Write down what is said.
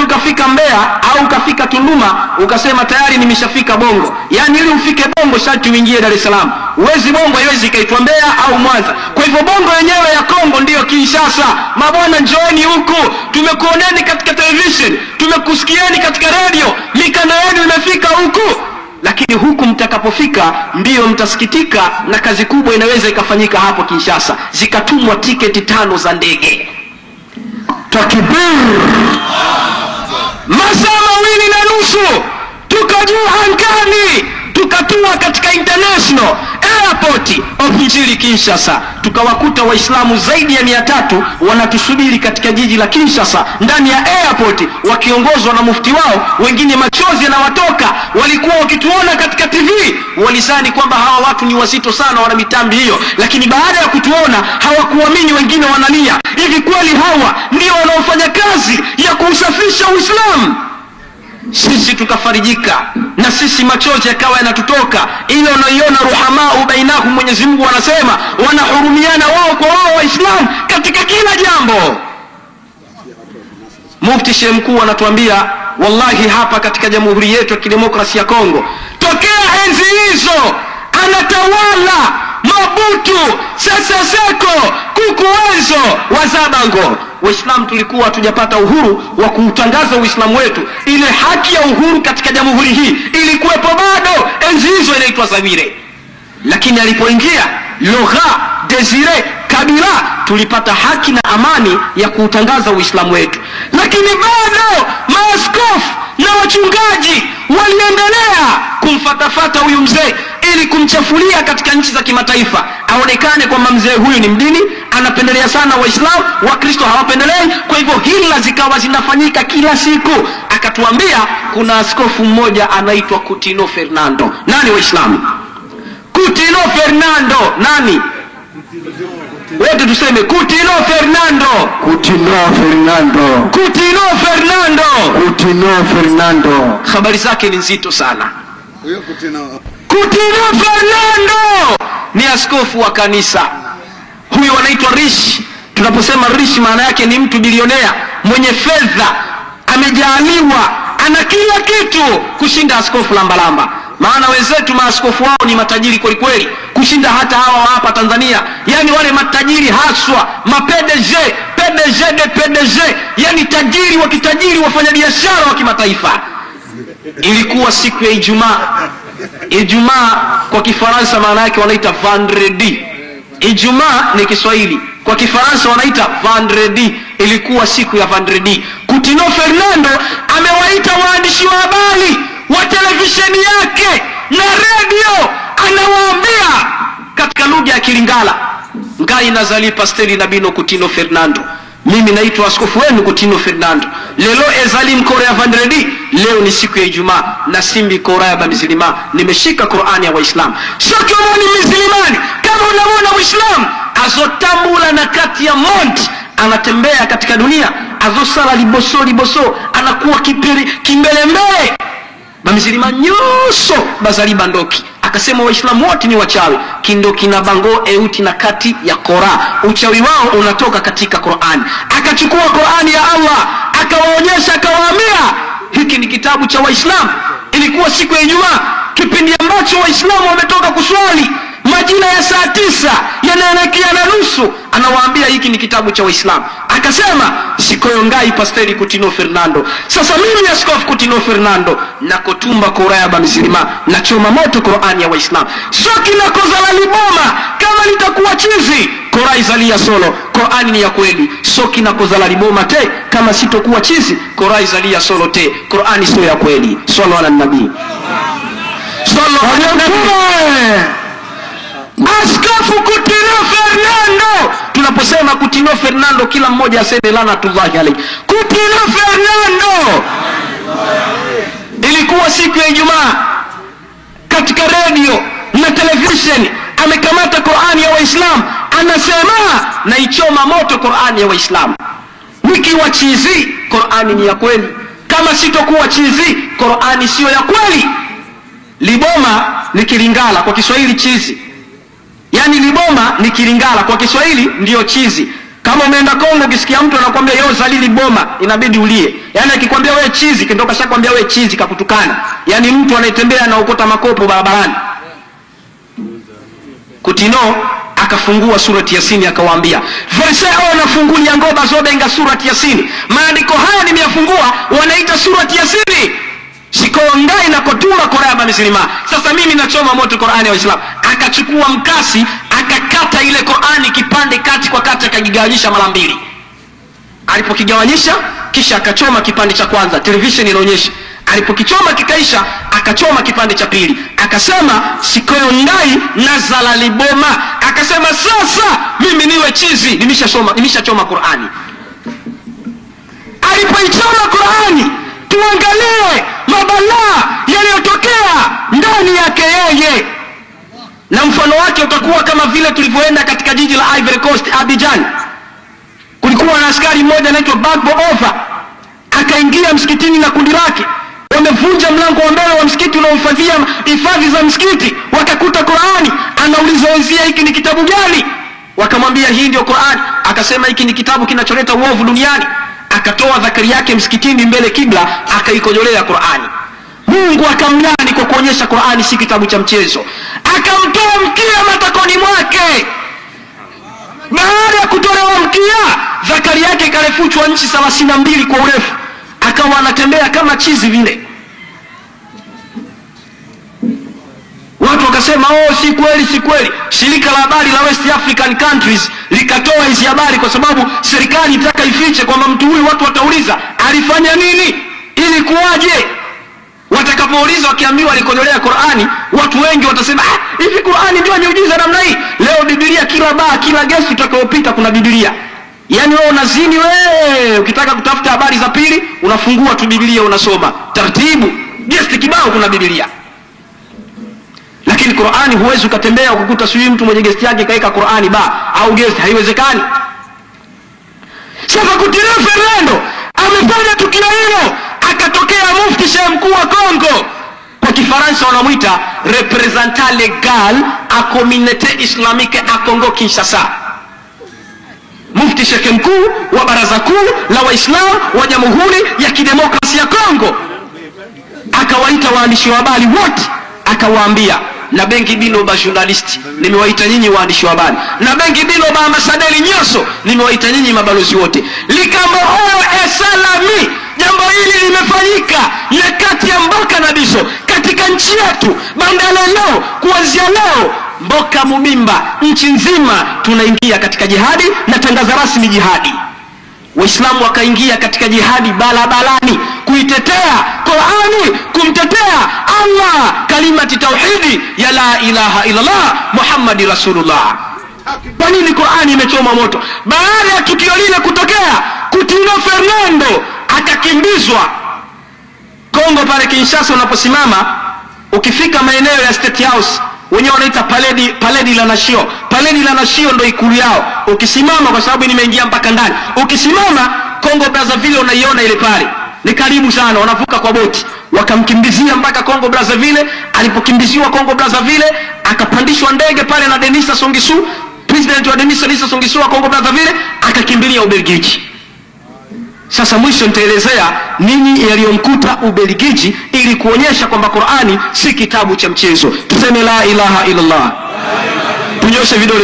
huwezi kufika Mbeya au kafika Tunduma ukasema tayari nimeshafika Bongo. Yani ili ufike Bongo sharti uingie Dar es Salaam. Uwezi Bongo haiwezi kaitwa Mbeya au Mwanza. Kwa hivyo Bongo yenyewe ya Kongo ndiyo Kinshasa. Mabwana njooni huku, tumekuoneni katika television, tumekusikieni katika radio, mikanda yenu imefika huku. Lakini huku mtakapofika ndiyo mtasikitika, na kazi kubwa inaweza ikafanyika hapo Kinshasa. Zikatumwa tiketi 5 za ndege. Takbir! Masaa 2.5 tukajua angani, tukatua katika international airport of Njili Kinshasa. Tukawakuta Waislamu zaidi ya 300 wanatusubiri katika jiji la Kinshasa ndani ya airport, wakiongozwa na mufti wao. Wengine machozi yanawatoka, walikuwa wakituona katika TV walizani kwamba hawa watu ni wazito sana, wana mitambi hiyo, lakini baada ya kutuona hawakuamini, wengine wanalia, hivi kweli hawa ndio wanaofanya kazi ya kuusafisha Uislamu? Sisi tukafarijika, na sisi machozi yakawa yanatutoka. Ile unaiona ruhamau bainahum, Mwenyezi Mungu anasema wanahurumiana wao kwa wao Waislamu katika kila jambo. Mufti Sheikh mkuu anatuambia, wallahi hapa katika Jamhuri yetu ya Kidemokrasia ya Kongo tokea enzi hizo anatawala Mobutu Sese Seko Kukuwenzo Wazabango, Waislamu tulikuwa hatujapata uhuru wa kuutangaza Uislamu wetu. Ile haki ya uhuru katika jamhuri hii ilikuwepo bado enzi hizo, inaitwa Zaire. Lakini alipoingia Laurent Desire Kabila tulipata haki na amani ya kuutangaza Uislamu wetu. Lakini bado maaskofu na wachungaji waliendelea kumfatafata huyu mzee ili kumchafulia katika nchi za kimataifa, aonekane kwamba mzee huyu ni mdini, anapendelea sana Waislamu, Wakristo hawapendelei. Kwa hivyo hila zikawa zinafanyika kila siku. Akatuambia kuna askofu mmoja anaitwa Coutinho Fernando. Nani Waislamu? Coutinho Fernando nani? Wote tuseme Coutinho Fernando. Coutinho Fernando. Coutinho Fernando. Coutinho Fernando. Habari zake ni nzito sana. Huyo Coutinho Fernando ni askofu wa kanisa. Huyu anaitwa Rishi. Tunaposema Rishi maana yake ni mtu bilionea, mwenye fedha, amejaliwa, ana kila kitu kushinda askofu lambalamba. Maana wenzetu maaskofu wao ni matajiri kweli kweli kushinda hata hawa hapa Tanzania. Yani wale matajiri haswa, PDG de PDG, yani tajiri wa kitajiri, wafanya biashara wa kimataifa. Ilikuwa siku ya Ijumaa. Ijumaa kwa Kifaransa maana yake wanaita vendredi. Ijumaa ni Kiswahili, kwa Kifaransa wanaita vendredi. Ilikuwa siku ya vendredi. Coutinho Fernando amewaita waandishi wa habari wa televisheni yake na radio, anawaambia katika lugha ya Kilingala, ngai nazali pasteli na bino Coutinho Fernando, mimi naitwa askofu wenu Coutinho Fernando. Lelo ezali mkore ya vendredi, leo ni siku ya Ijumaa, na simbi kora ya bamizilima, nimeshika Qur'ani ya Waislamu. Sio kama ni mizlimani, kama unaona Muislamu azotambula na kati ya monti, anatembea katika dunia, azosala liboso anakuwa kimbelembele bamizilima nyoso bazali bandoki. Akasema Waislamu wote ni wachawi, kindoki na bango euti na kati ya Qur'an, uchawi wao unatoka katika Qur'an. Akachukua Qur'ani ya Allah akawaonyesha, akawaambia hiki ni kitabu cha Waislamu. Ilikuwa siku ya Ijumaa, kipindi ambacho Waislamu wametoka kuswali, majira ya saa 9 yanaelekea na nusu, anawaambia hiki ni kitabu cha Waislamu. Akasema sikoyongai pasteri Coutinho Fernando, sasa mimi askofu Coutinho Fernando nakotumba Qur'ani ya bamizilima, na choma moto Qur'ani ya Waislamu. Soki na kozala liboma, kama litakuwa chizi Qur'ani zalia solo, Qur'ani ni ya kweli. Soki na kozala liboma te, kama sitokuwa chizi Qur'ani zalia solo te, Qur'ani sio ya kweli. Sallallahu ala nabii, sallallahu ala nabii. Askofu Coutinho Fernando. Tunaposema Coutinho Fernando, kila mmoja aseme lanatullahi alayhi. Coutinho Fernando. Ilikuwa siku ya Ijumaa, katika radio na television amekamata Qur'ani ya Waislamu, anasema naichoma moto Qur'ani ya Waislamu. Nikiwa chizi Qur'ani ni ya kweli, kama sitokuwa chizi Qur'ani sio ya kweli. Liboma ni Kilingala, kwa Kiswahili chizi. Yani liboma ni Kilingala, kwa Kiswahili ndio chizi. Kama umeenda Kongo ukisikia mtu anakuambia yo Zalili Boma, inabidi ulie. Yaani akikwambia wewe chizi, ndio kashakwambia wewe chizi, kakutukana. Yaani mtu anayetembea na ukota makopo barabarani. Kutino akafungua surati Yasin akawaambia, "Verse nafungulia ngoba zobenga surati Yasin. Maandiko haya nimeyafungua wanaita surati Yasin. Sikongai na kotuma Qur'an mislima. Sasa mimi nachoma moto Qur'ani wa Islam." Akachukua mkasi, akakata ile Qur'ani kipande kati kwa kati, akigawanyisha mara mbili. Alipokigawanyisha kisha akachoma kipande cha kwanza, television inaonyesha. Alipokichoma kikaisha, akachoma kipande cha pili. Akasema sikongai na Zalali Boma. Akasema sasa mimi niwe chizi, nimeshachoma Qur'ani. Alipoichoma Qur'ani, tuangalie mabalaa yaliyotokea ndani yake yeye. Na mfano wake utakuwa kama vile tulivyoenda katika jiji la Ivory Coast, Abidjan. Kulikuwa na askari mmoja anaitwa Bagbo Ova, akaingia msikitini na kundi lake. Wamevunja mlango wa mbele wa msikiti unaohifadhia hifadhi za msikiti, wakakuta Qur'ani. Anauliza wenzia, hiki ni kitabu gani? Wakamwambia hii ndio Qur'ani. Akasema hiki ni kitabu kinacholeta uovu duniani. Akatoa dhakari yake msikitini mbele kibla, akaikojolea Qur'ani. Mungu akamlani kwa kuonyesha Qur'ani si kitabu cha mchezo. Akamtoa mkia matakoni mwake. Baada ya kutolewa mkia, dhakari yake ikarefuchwa inchi 32 kwa urefu. Akawa anatembea kama chizi vile. Watu wakasema si kweli, si kweli. Shirika la habari la West African Countries likatoa hizi habari kwa sababu serikali itaka ifiche kwamba mtu huyu, watu watauliza alifanya nini, ili kuwaje. Watakapouliza wakiambiwa alikojolea Qur'ani, watu wengi watasema hivi Qur'ani ndio miujiza namna hii? Leo Biblia kila baa, kila gesti utakayopita kuna Biblia. Yaani wewe unazini, wewe ukitaka kutafuta habari za pili unafungua tu Biblia unasoma. Taratibu, gesti kibao kuna Biblia. Lakini Qur'ani huwezi ukatembea ukukuta sio mtu mwenye gesti yake kaeka Qur'ani au gesti, haiwezekani. Sasa Kutino Fernando amefanya tukio hilo, akatokea mufti shehe mkuu wa Kongo, kwa Kifaransa wanamuita representant legal a communauté islamique a Congo Kinshasa. Mufti shehe mkuu wa baraza kuu la Waislamu wa Jamhuri ya Kidemokrasia ya Kongo akawaita waandishi wa habari wote, akawaambia, na bengi bino ba journalist nimewaita nyinyi waandishi wa habari, na bengi bino ba ambasaderi nyoso nimewaita nyinyi mabalozi wote. Likamboho esalami, jambo hili limefanyika nyakati ya Mboka na Biso katika nchi yetu. Bandala leo, kuanzia leo Mboka Mubimba, nchi nzima tunaingia katika jihadi, na tangaza rasmi jihadi. Waislamu wakaingia katika jihadi balabalani kuitetea Qur'ani, kumtetea Allah, kalimati tauhidi ya la ilaha illallah Muhammadi Rasulullah. Kwa nini Qur'ani imechoma moto? Baada ya tukio lile kutokea, Kutino Fernando akakimbizwa. Kongo pale Kinshasa unaposimama, ukifika maeneo ya State House, wenyewe wanaita Paledi la Nation. Paledi la Nation ndio ikulu yao. Ukisimama, kwa sababu nimeingia mpaka ndani, ukisimama Kongo Brazzaville unaiona ile pale. Ni karibu sana, wanavuka kwa boti. Wakamkimbizia mpaka Kongo Brazzaville. Alipokimbiziwa Kongo Brazzaville, akapandishwa ndege pale na Denis Sassou Nguesso, president wa Denis Sassou Nguesso wa Kongo Brazzaville, akakimbilia Ubelgiji. Sasa mwisho nitaelezea nini yaliyomkuta Ubelgiji ili kuonyesha kwamba Qur'ani si kitabu cha mchezo. Tuseme la ilaha illallah. Tunyoshe vidole.